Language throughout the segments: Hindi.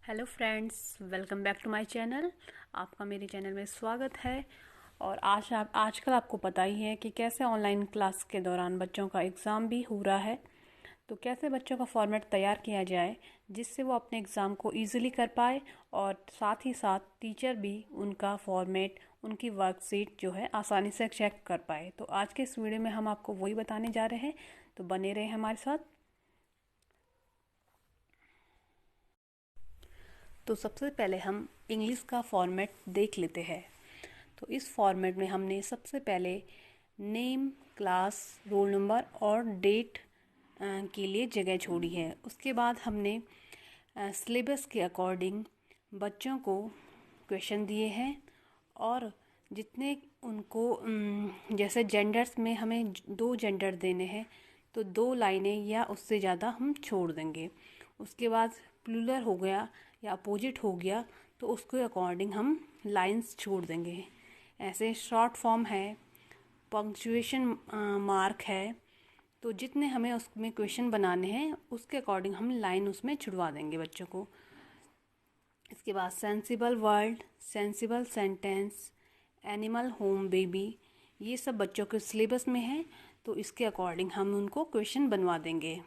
Hello friends, welcome back to my channel. आपका मेरे चैनल में स्वागत है। और आजकल आपको पता ही है कि कैसे ऑनलाइन क्लास के दौरान बच्चों का एग्ज़ाम भी हो रहा है। तो कैसे बच्चों का फॉर्मेट तैयार किया जाए जिससे वो अपने एग्ज़ाम को इजीली कर पाए और साथ ही साथ टीचर भी उनका फॉर्मेट, उनकी वर्कशीट जो है आसानी से चेक कर पाए। तो आज के इस वीडियो में हम आपको वही बताने जा रहे हैं, तो बने रहे हमारे साथ। तो सबसे पहले हम इंग्लिश का फॉर्मेट देख लेते हैं। तो इस फॉर्मेट में हमने सबसे पहले नेम, क्लास, रोल नंबर और डेट के लिए जगह छोड़ी है। उसके बाद हमने सिलेबस के अकॉर्डिंग बच्चों को क्वेश्चन दिए हैं और जितने उनको जैसे जेंडर्स में हमें 2 जेंडर देने हैं तो 2 लाइनें या उससे ज़्यादा हम छोड़ देंगे। उसके बाद प्लूरल हो गया या अपोजिट हो गया तो उसके अकॉर्डिंग हम लाइंस छोड़ देंगे। ऐसे शॉर्ट फॉर्म है, पंक्चुएशन मार्क है, तो जितने हमें उसमें क्वेश्चन बनाने हैं उसके अकॉर्डिंग हम लाइन उसमें छुड़वा देंगे बच्चों को। इसके बाद sensible word, sensible sentence, animal, home, baby, ये सब बच्चों के सिलेबस में है, तो इसके अकॉर्डिंग हम उनको क्वेश्चन बनवा देंगे।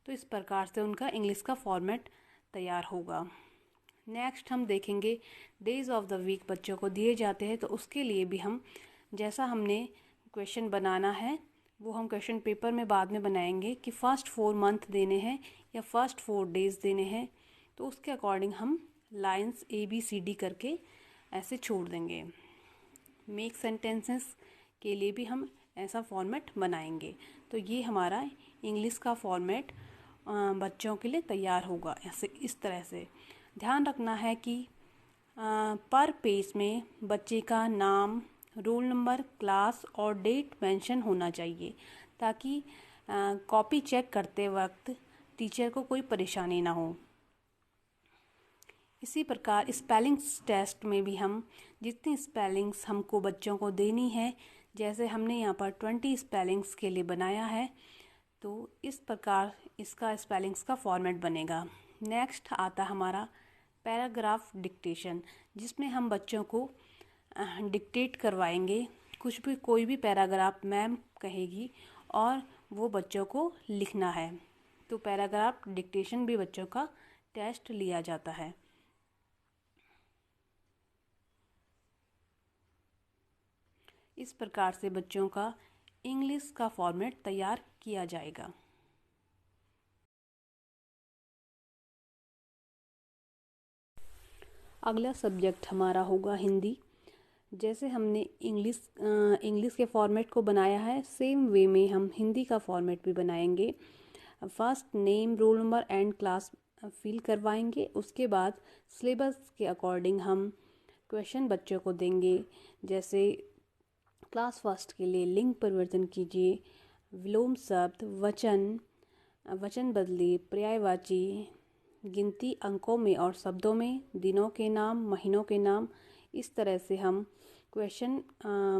तो इस प्रकार से उनका इंग्लिश का फॉर्मेट तैयार होगा। नेक्स्ट हम देखेंगे डेज ऑफ द वीक बच्चों को दिए जाते हैं, तो उसके लिए भी हम जैसा हमने क्वेश्चन बनाना है वो हम क्वेश्चन पेपर में बाद में बनाएंगे कि फर्स्ट 4 मंथ देने हैं या फर्स्ट 4 डेज देने हैं, तो उसके अकॉर्डिंग हम लाइंस ABCD करके ऐसे छोड़ देंगे। मेक सेंटेंसेस के लिए भी हम ऐसा फॉर्मेट बनाएंगे। तो ये हमारा इंग्लिश का फॉर्मेट बच्चों के लिए तैयार होगा ऐसे इस तरह से। ध्यान रखना है कि पर पेज में बच्चे का नाम, रोल नंबर, क्लास और डेट मेंशन होना चाहिए ताकि कॉपी चेक करते वक्त टीचर को कोई परेशानी ना हो। इसी प्रकार स्पेलिंग्स टेस्ट में भी हम जितनी स्पेलिंग्स हमको बच्चों को देनी है, जैसे हमने यहाँ पर 20 स्पेलिंग्स के लिए बनाया है, तो इस प्रकार इसका स्पेलिंग्स का फॉर्मेट बनेगा। नेक्स्ट आता हमारा पैराग्राफ डिक्टेशन, जिसमें हम बच्चों को डिक्टेट करवाएंगे। कुछ भी कोई भी पैराग्राफ मैम कहेगी और वो बच्चों को लिखना है। तो पैराग्राफ डिक्टेशन भी बच्चों का टेस्ट लिया जाता है। इस प्रकार से बच्चों का इंग्लिश का फॉर्मेट तैयार किया जाएगा। अगला सब्जेक्ट हमारा होगा हिंदी। जैसे हमने इंग्लिश के फॉर्मेट को बनाया है, सेम वे में हम हिंदी का फॉर्मेट भी बनाएंगे। First name, roll number and class fill करवाएंगे। उसके बाद सिलेबस के अकॉर्डिंग हम क्वेश्चन बच्चों को देंगे। जैसे क्लास फर्स्ट के लिए लिंग परिवर्तन कीजिए, विलोम शब्द, वचन बदले, पर्यायवाची, गिनती अंकों में और शब्दों में, दिनों के नाम, महीनों के नाम। इस तरह से हम क्वेश्चन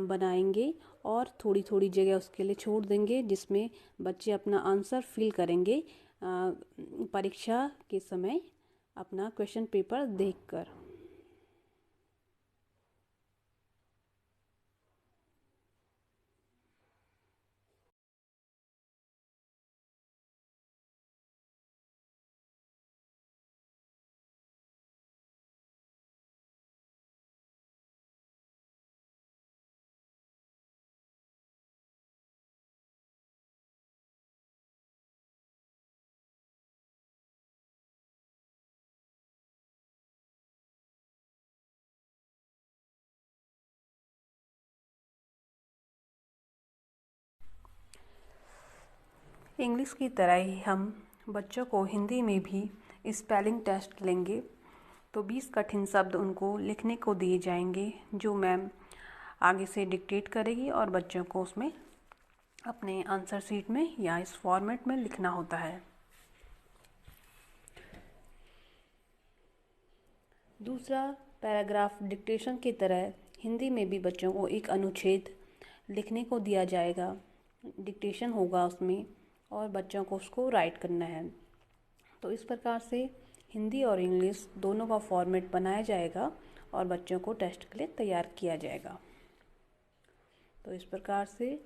बनाएंगे और थोड़ी थोड़ी जगह उसके लिए छोड़ देंगे जिसमें बच्चे अपना आंसर फिल करेंगे परीक्षा के समय अपना क्वेश्चन पेपर देखकर। इंग्लिश की तरह ही हम बच्चों को हिंदी में भी स्पेलिंग टेस्ट लेंगे। तो 20 कठिन शब्द उनको लिखने को दिए जाएंगे जो मैम आगे से डिक्टेट करेगी और बच्चों को उसमें अपने आंसर शीट में या इस फॉर्मेट में लिखना होता है। दूसरा, पैराग्राफ डिक्टेशन की तरह हिंदी में भी बच्चों को एक अनुच्छेद लिखने को दिया जाएगा। डिक्टेशन होगा उसमें और बच्चों को उसको राइट करना है। तो इस प्रकार से हिंदी और इंग्लिश दोनों का फॉर्मेट बनाया जाएगा और बच्चों को टेस्ट के लिए तैयार किया जाएगा। तो इस प्रकार से